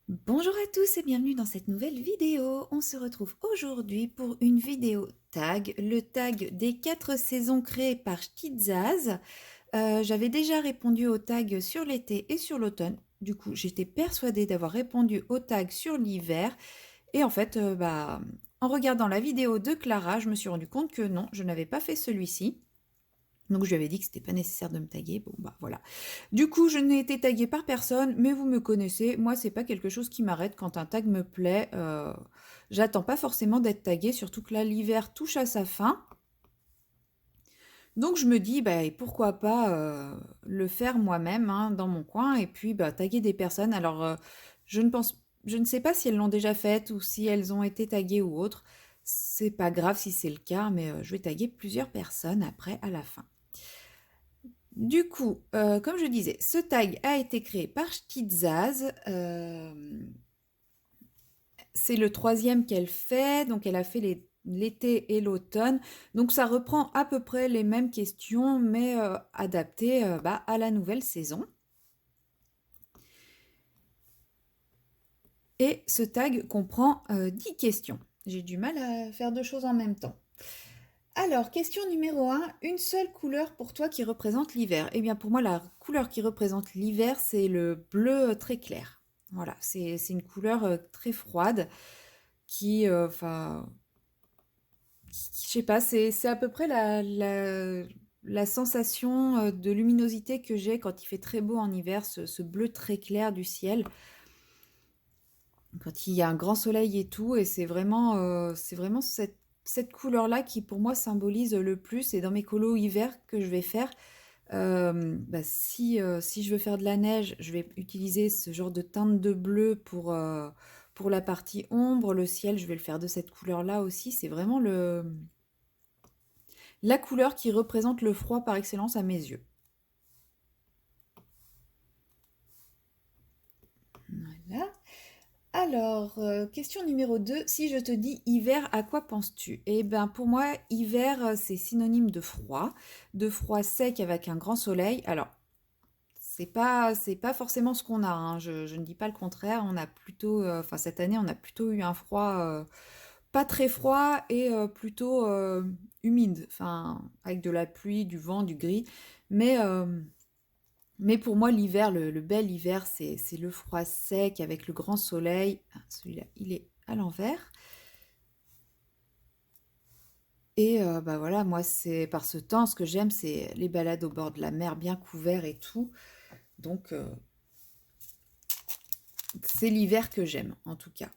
Bonjour à tous et bienvenue dans cette nouvelle vidéo. On se retrouve aujourd'hui pour une vidéo tag, le tag des 4 saisons créées par Stitzaz. J'avais déjà répondu au tag sur l'été et sur l'automne. Du coup, j'étais persuadée d'avoir répondu au tag sur l'hiver. Et en fait, en regardant la vidéo de Clara, je me suis rendu compte que non, je n'avais pas fait celui-ci. Donc je lui avais dit que c'était pas nécessaire de me taguer. Bon bah voilà. Du coup, je n'ai été taguée par personne, mais vous me connaissez. Moi, c'est pas quelque chose qui m'arrête quand un tag me plaît. J'attends pas forcément d'être taguée, surtout que là, l'hiver touche à sa fin. Donc je me dis, bah, et pourquoi pas le faire moi-même hein, dans mon coin et puis bah, taguer des personnes. Alors je ne sais pas si elles l'ont déjà faite ou si elles ont été taguées ou autre. C'est pas grave si c'est le cas, mais je vais taguer plusieurs personnes après à la fin. Du coup, comme je disais, ce tag a été créé par Stitzaz. C'est le troisième qu'elle fait, donc elle a fait l'été et l'automne. Donc ça reprend à peu près les mêmes questions, mais adaptées à la nouvelle saison. Et ce tag comprend 10 questions. J'ai du mal à faire deux choses en même temps. Alors, question numéro un, une seule couleur pour toi qui représente l'hiver. Eh bien, pour moi, la couleur qui représente l'hiver, c'est le bleu très clair. Voilà, c'est une couleur très froide qui, je sais pas, c'est à peu près la sensation de luminosité que j'ai quand il fait très beau en hiver, ce bleu très clair du ciel, quand il y a un grand soleil et tout, et c'est vraiment cette couleur-là qui pour moi symbolise le plus, et dans mes colos hiver que je vais faire, si je veux faire de la neige, je vais utiliser ce genre de teinte de bleu pour la partie ombre. Le ciel, je vais le faire de cette couleur-là aussi. C'est vraiment la couleur qui représente le froid par excellence à mes yeux. Voilà. Alors, question numéro 2. Si je te dis hiver, à quoi penses-tu? Eh bien, pour moi, hiver, c'est synonyme de froid sec avec un grand soleil. Alors, c'est pas forcément ce qu'on a, hein. Je ne dis pas le contraire. On a plutôt, cette année, on a plutôt eu un froid pas très froid et plutôt humide, enfin, avec de la pluie, du vent, du gris. Mais, euh, mais pour moi, l'hiver, le bel hiver, c'est le froid sec avec le grand soleil. Ah, celui-là, il est à l'envers. Et bah voilà, moi, c'est par ce temps, ce que j'aime, c'est les balades au bord de la mer, bien couverts et tout. Donc, c'est l'hiver que j'aime, en tout cas.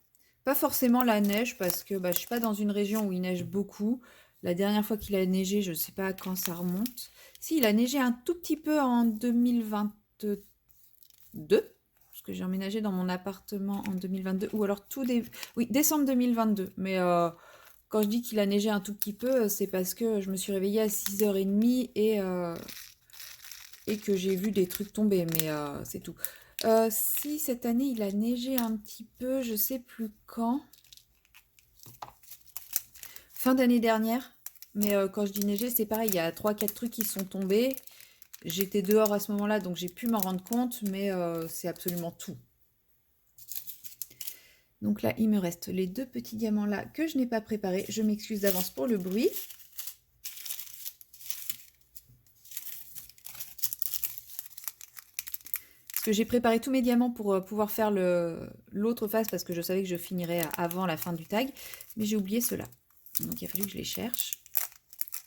Pas forcément la neige, parce que bah, je suis pas dans une région où il neige beaucoup. La dernière fois qu'il a neigé, je ne sais pas à quand ça remonte. Si, il a neigé un tout petit peu en 2022, parce que j'ai emménagé dans mon appartement en 2022, ou alors oui, décembre 2022. Mais quand je dis qu'il a neigé un tout petit peu, c'est parce que je me suis réveillée à 6h30 et que j'ai vu des trucs tomber, mais c'est tout. Si cette année il a neigé un petit peu, je sais plus quand, fin d'année dernière, mais quand je dis neiger, c'est pareil, il y a trois quatre trucs qui sont tombés. J'étais dehors à ce moment-là, donc j'ai pu m'en rendre compte, mais c'est absolument tout. Donc là, il me reste les deux petits diamants là que je n'ai pas préparés. Je m'excuse d'avance pour le bruit. Parce que j'ai préparé tous mes diamants pour pouvoir faire l'autre face parce que je savais que je finirais avant la fin du tag. Mais j'ai oublié ceux-là. Donc il a fallu que je les cherche.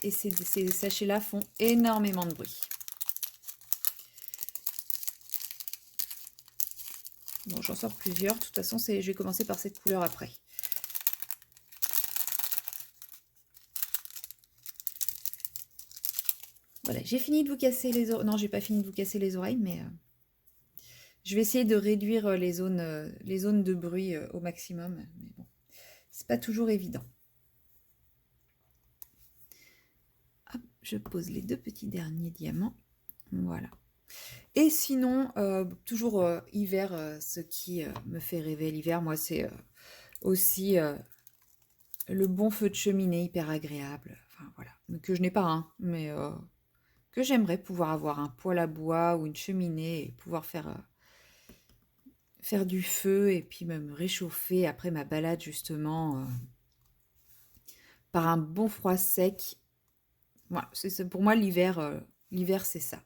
Et ces sachets-là font énormément de bruit. Bon, j'en sors plusieurs. De toute façon, je vais commencer par cette couleur après. Voilà, j'ai fini de vous casser les oreilles. Non, j'ai pas fini de vous casser les oreilles, mais je vais essayer de réduire les zones de bruit au maximum. Mais bon, c'est pas toujours évident. Hop, je pose les deux petits derniers diamants. Voilà. Et sinon, toujours hiver, ce qui me fait rêver l'hiver, moi, c'est aussi le bon feu de cheminée hyper agréable. Enfin, voilà. Que je n'ai pas un, mais que j'aimerais pouvoir avoir un poêle à bois ou une cheminée et pouvoir faire du feu et puis me réchauffer après ma balade justement par un bon froid sec. Voilà, pour moi l'hiver, l'hiver c'est ça.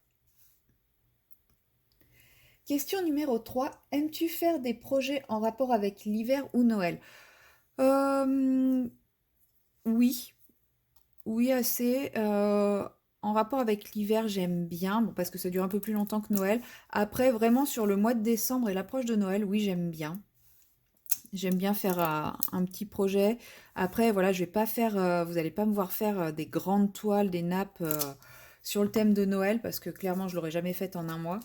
Question numéro 3. Aimes-tu faire des projets en rapport avec l'hiver ou Noël? Euh, oui, oui assez. En rapport avec l'hiver, j'aime bien, bon, parce que ça dure un peu plus longtemps que Noël. Après, vraiment sur le mois de décembre et l'approche de Noël, oui, j'aime bien. J'aime bien faire un petit projet. Après, voilà, je vais pas faire, vous allez pas me voir faire des grandes toiles, des nappes sur le thème de Noël, parce que clairement, je l'aurais jamais fait en un mois.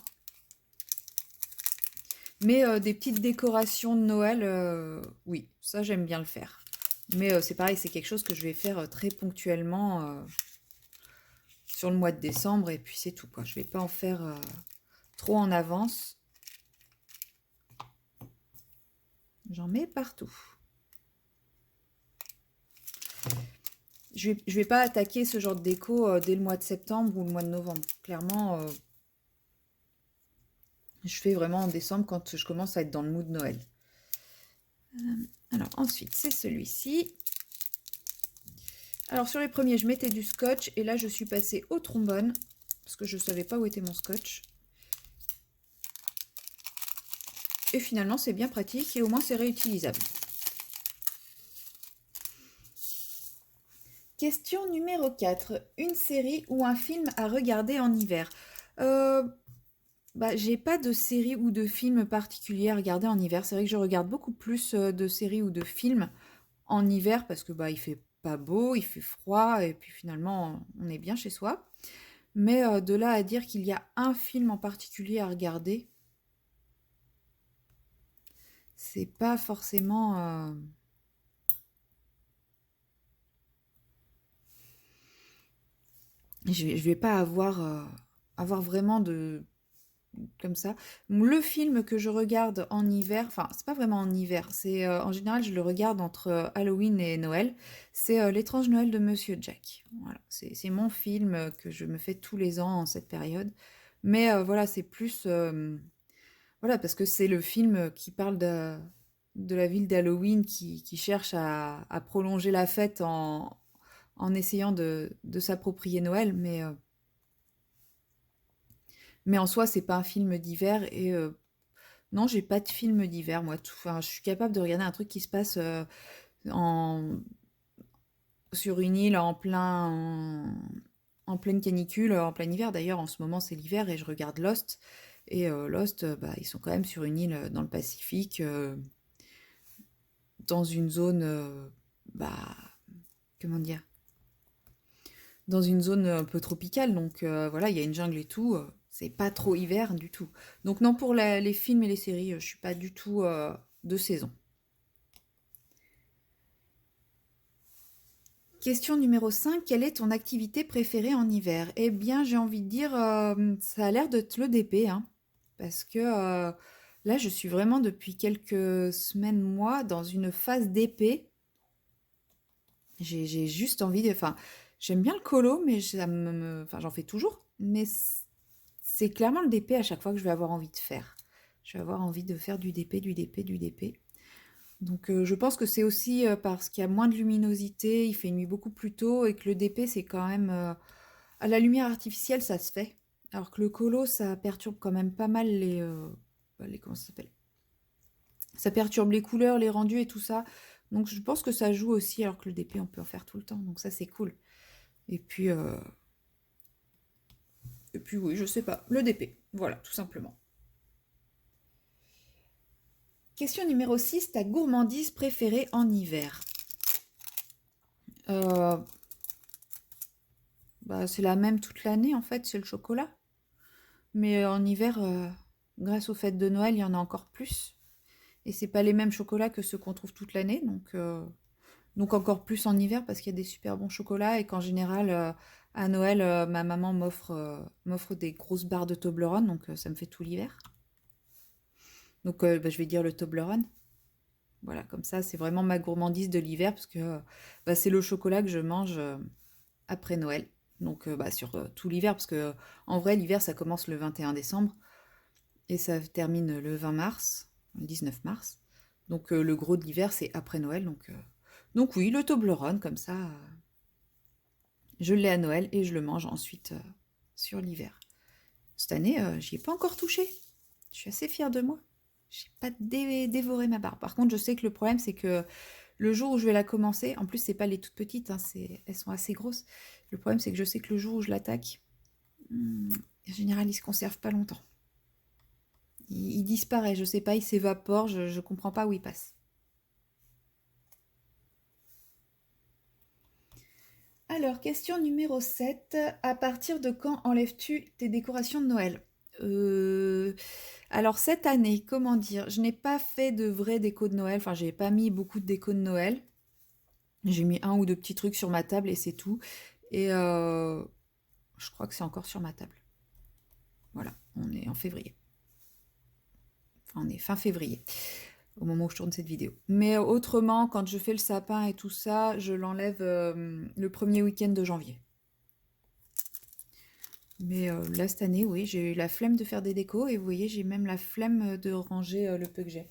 Mais des petites décorations de Noël, oui, ça j'aime bien le faire. Mais c'est pareil, c'est quelque chose que je vais faire très ponctuellement sur le mois de décembre, et puis c'est tout, quoi. Je vais pas en faire trop en avance. J'en mets partout. Je vais pas attaquer ce genre de déco dès le mois de septembre ou le mois de novembre. Clairement, je fais vraiment en décembre quand je commence à être dans le mood Noël. Alors ensuite, c'est celui-ci. Alors sur les premiers, je mettais du scotch et là je suis passée au trombone parce que je ne savais pas où était mon scotch. Et finalement, c'est bien pratique et au moins c'est réutilisable. Question numéro 4. Une série ou un film à regarder en hiver. J'ai pas de série ou de film particulier à regarder en hiver. C'est vrai que je regarde beaucoup plus de séries ou de films en hiver parce que il fait pas beau, il fait froid et puis finalement on est bien chez soi. Mais de là à dire qu'il y a un film en particulier à regarder, c'est pas forcément. Je vais pas avoir vraiment de comme ça. Le film que je regarde en hiver, enfin, c'est pas vraiment en hiver, c'est en général, je le regarde entre Halloween et Noël. C'est L'étrange Noël de Monsieur Jack. Voilà, c'est mon film que je me fais tous les ans en cette période. Mais voilà, c'est plus. Voilà, parce que c'est le film qui parle de la ville d'Halloween qui cherche à prolonger la fête en essayant de s'approprier Noël. Mais en soi, c'est pas un film d'hiver et non, j'ai pas de film d'hiver, moi. Enfin, je suis capable de regarder un truc qui se passe en, sur une île en pleine canicule, en plein hiver. D'ailleurs, en ce moment, c'est l'hiver et je regarde Lost. Et Lost, ils sont quand même sur une île dans le Pacifique, dans une zone, bah, comment dire, dans une zone un peu tropicale. Donc voilà, il y a une jungle et tout. C'est pas trop hiver du tout. Donc non, pour les films et les séries, je suis pas du tout de saison. Question numéro 5. Quelle est ton activité préférée en hiver? Eh bien, j'ai envie de dire, ça a l'air d'être le DP, hein, parce que là, je suis vraiment depuis quelques semaines, mois, dans une phase d'épée. J'ai juste envie de... Enfin, j'aime bien le colo, mais enfin, j'en fais toujours. Mais c'est clairement le DP à chaque fois que je vais avoir envie de faire. Je vais avoir envie de faire du DP, du DP, du DP. Donc je pense que c'est aussi parce qu'il y a moins de luminosité, il fait nuit beaucoup plus tôt et que le DP c'est quand même... à la lumière artificielle ça se fait. Alors que le colo ça perturbe quand même pas mal comment ça s'appelle? Ça perturbe les couleurs, les rendus et tout ça. Donc je pense que ça joue aussi alors que le DP on peut en faire tout le temps. Donc ça c'est cool. Et puis, euh, et puis oui, je sais pas. Le DP. Voilà, tout simplement. Question numéro 6. Ta gourmandise préférée en hiver? Euh, c'est la même toute l'année en fait, c'est le chocolat. Mais en hiver, grâce aux fêtes de Noël, il y en a encore plus. Et c'est pas les mêmes chocolats que ceux qu'on trouve toute l'année, donc encore plus en hiver parce qu'il y a des super bons chocolats et qu'en général à Noël, ma maman m'offre des grosses barres de Toblerone, donc ça me fait tout l'hiver. Donc je vais dire le Toblerone. Voilà, comme ça, c'est vraiment ma gourmandise de l'hiver parce que c'est le chocolat que je mange après Noël. Donc sur tout l'hiver parce que en vrai l'hiver ça commence le 21 décembre et ça termine le 20 mars. le 19 mars. Donc le gros de l'hiver, c'est après Noël. Donc oui, le Toblerone, comme ça, je l'ai à Noël et je le mange ensuite sur l'hiver. Cette année, j'y ai pas encore touché. Je suis assez fière de moi. J'ai pas dévoré ma barre. Par contre, je sais que le problème, c'est que le jour où je vais la commencer, en plus, c'est pas les toutes petites, hein, elles sont assez grosses. Le problème, c'est que je sais que le jour où je l'attaque, en général, il se conserve pas longtemps. Il disparaît, je sais pas, il s'évapore, je comprends pas où il passe. Alors, question numéro 7. À partir de quand enlèves-tu tes décorations de Noël? Alors, cette année, comment dire, je n'ai pas fait de vraie déco de Noël, enfin, j'ai pas mis beaucoup de déco de Noël. J'ai mis un ou deux petits trucs sur ma table et c'est tout. Et je crois que c'est encore sur ma table. Voilà, on est en février. Enfin, on est fin février, au moment où je tourne cette vidéo. Mais autrement, quand je fais le sapin et tout ça, je l'enlève le premier week-end de janvier. Mais là, cette année, oui, j'ai eu la flemme de faire des décos et vous voyez, j'ai même la flemme de ranger le peu que j'ai.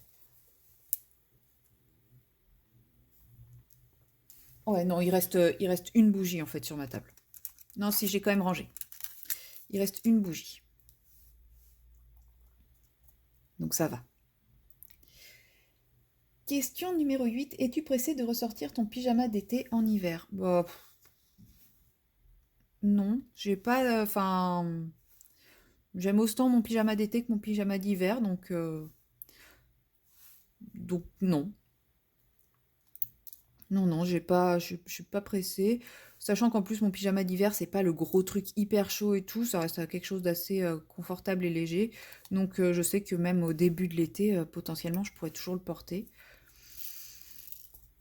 Ouais, non, il reste une bougie en fait sur ma table. Non, si, j'ai quand même rangé. Il reste une bougie. Donc ça va. Question numéro 8. Es-tu pressé de ressortir ton pyjama d'été en hiver? Bah, non, j'ai pas. Enfin, j'aime autant mon pyjama d'été que mon pyjama d'hiver, donc non. Non, non, je suis pas pressée. Sachant qu'en plus, mon pyjama d'hiver, c'est pas le gros truc hyper chaud et tout, ça reste quelque chose d'assez confortable et léger. Donc, je sais que même au début de l'été, potentiellement, je pourrais toujours le porter.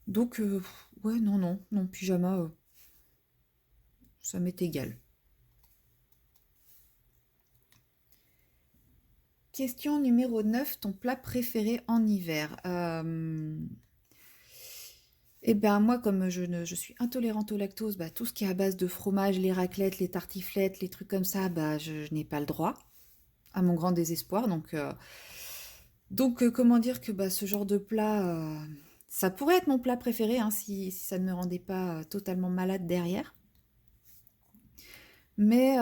Donc, ouais, non, non, non, pyjama, ça m'est égal. Question numéro 9, ton plat préféré en hiver? Eh ben moi, comme je suis intolérante au lactose, bah, tout ce qui est à base de fromage, les raclettes, les tartiflettes, les trucs comme ça, bah, je n'ai pas le droit, à mon grand désespoir. Donc, comment dire que bah, ce genre de plat, ça pourrait être mon plat préféré hein, si ça ne me rendait pas totalement malade derrière. Mais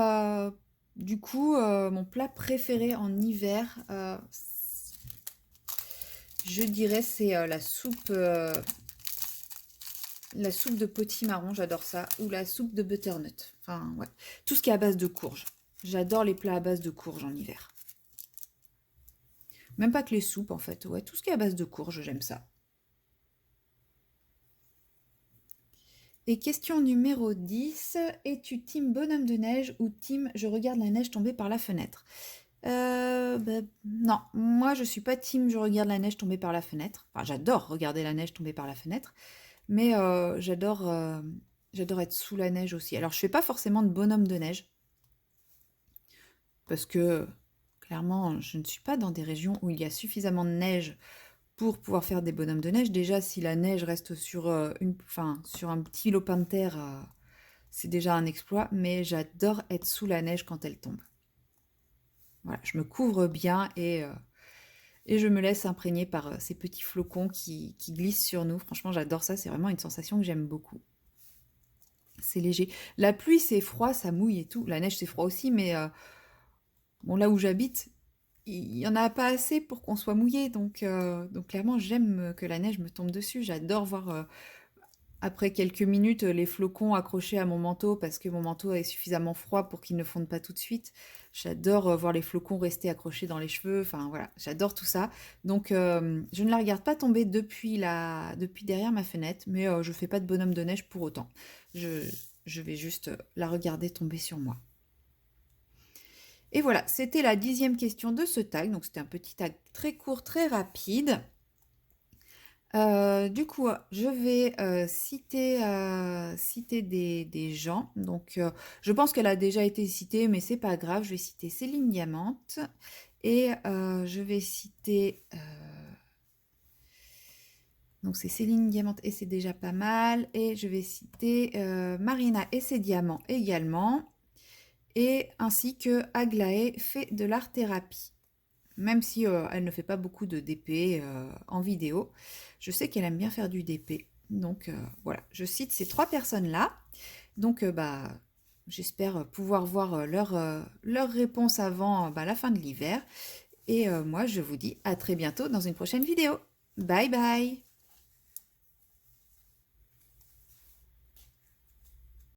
du coup, mon plat préféré en hiver, je dirais c'est la soupe de potimarron, j'adore ça, ou la soupe de butternut. Enfin, ouais. Tout ce qui est à base de courge. J'adore les plats à base de courge en hiver. Même pas que les soupes, en fait. Ouais, tout ce qui est à base de courge, j'aime ça. Et question numéro 10. Es-tu team bonhomme de neige ou team je regarde la neige tomber par la fenêtre? Non, moi je suis pas team je regarde la neige tomber par la fenêtre. Enfin, j'adore regarder la neige tomber par la fenêtre. Mais j'adore être sous la neige aussi. Alors, je fais pas forcément de bonhomme de neige, parce que clairement, je ne suis pas dans des régions où il y a suffisamment de neige pour pouvoir faire des bonhommes de neige. Déjà, si la neige reste sur, enfin, sur un petit lopin de terre, c'est déjà un exploit, mais j'adore être sous la neige quand elle tombe. Voilà, je me couvre bien et je me laisse imprégner par ces petits flocons qui glissent sur nous. Franchement, j'adore ça, c'est vraiment une sensation que j'aime beaucoup. C'est léger. La pluie, c'est froid, ça mouille et tout. La neige, c'est froid aussi, mais bon, là où j'habite, il y en a pas assez pour qu'on soit mouillé. Donc clairement, j'aime que la neige me tombe dessus. J'adore voir, après quelques minutes, les flocons accrochés à mon manteau parce que mon manteau est suffisamment froid pour qu'il ne fonde pas tout de suite. J'adore voir les flocons rester accrochés dans les cheveux. Enfin voilà, j'adore tout ça. Donc je ne la regarde pas tomber depuis derrière ma fenêtre, mais je fais pas de bonhomme de neige pour autant. Je, je vais juste la regarder tomber sur moi. Et voilà, c'était la 10e question de ce tag. Donc c'était un petit tag très court, très rapide. Du coup, je vais citer des gens. Donc, je pense qu'elle a déjà été citée, mais c'est pas grave. Je vais citer Céline Diamante et je vais citer. Donc, c'est Céline Diamante et c'est déjà pas mal. Et je vais citer Marina et ses diamants également. Et ainsi que Aglaé fait de l'art thérapie. même si elle ne fait pas beaucoup de DP en vidéo. Je sais qu'elle aime bien faire du DP. Donc voilà, je cite ces 3 personnes-là. Donc bah, j'espère pouvoir voir leur réponse avant la fin de l'hiver. Et moi, je vous dis à très bientôt dans une prochaine vidéo. Bye bye!